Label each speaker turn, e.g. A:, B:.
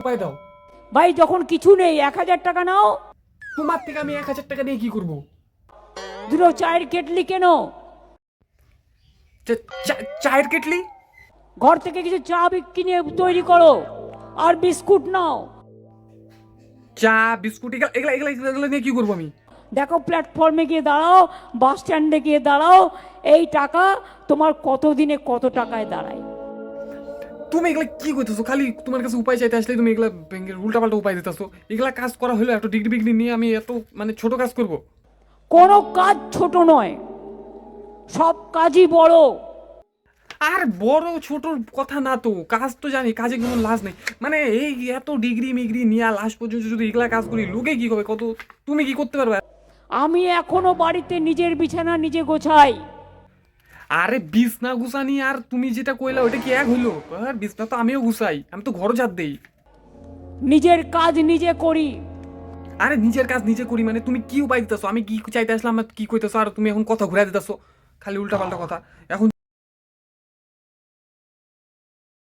A: উপায় দাও।
B: ভাই যখন কিছু নেই 1000 টাকা নাও,
A: তোমার থেকে আমি 1000 টাকা নিয়ে কি করবো?
B: দুটো চায়ের কেটলি কেন,
A: চায়ের কেটলি?
B: ঘর থেকে কিছু চা কিনে তৈরি করো, আর বিস্কুট নাও।
A: চা বিস্কুট এগুলা এগুলা এগুলা এগুলা নিয়ে কি করবো আমি?
B: দেখো প্ল্যাটফর্মে গিয়ে দাঁড়াও, বাস স্ট্যান্ডে গিয়ে দাঁড়াও, এই টাকা তোমার কত দিনে কত টাকায় দাঁড়ায়।
A: তুমি এগুলা কি করতেছো? খালি তোমার কাছে উপায় চাইতে আসলে তুমি এগুলা ব্যাংকের উল্টাপাল্টা উপায় দিতেছো। এগুলা কাজ করা হলো এত ডিগ্রি বিগ্রি নিয়ে আমি এত মানে ছোট কাজ করব?
B: কোনো কাজ ছোট নয়, সব কাজই বড়।
A: আর বড় ছোট কথা না, তো কাজ তো জানি, কাজে কোনো লাজ নেই। মানে এই এত ডিগ্রি মিগ্রি নিয়ে লাস্ট পর্যন্ত যদি এগুলা কাজ করি লোকে কি হবে কত? তুমি কি করতে পারবে?
B: আমি এখনো বাড়িতে নিজের বিছানা নিজে গোছাই।
A: আরে বিছনা গুছানি আর তুমি যেটা কইলা ওটা কি এক হইলো? আর বিছনা তো আমিও গুছাই, আমি তো ঘর ঝাড় দেই।
B: নিজের কাজ নিজে করি।
A: আরে নিজের কাজ নিজে করি মানে তুমি কি উপায় দিতেছো? আমি কি চাইতে আসলাম, কি কইতেছো, আর তুমি এখন কথা ঘুরাই দিতেছো খালি উল্টা পাল্টা কথা। এখন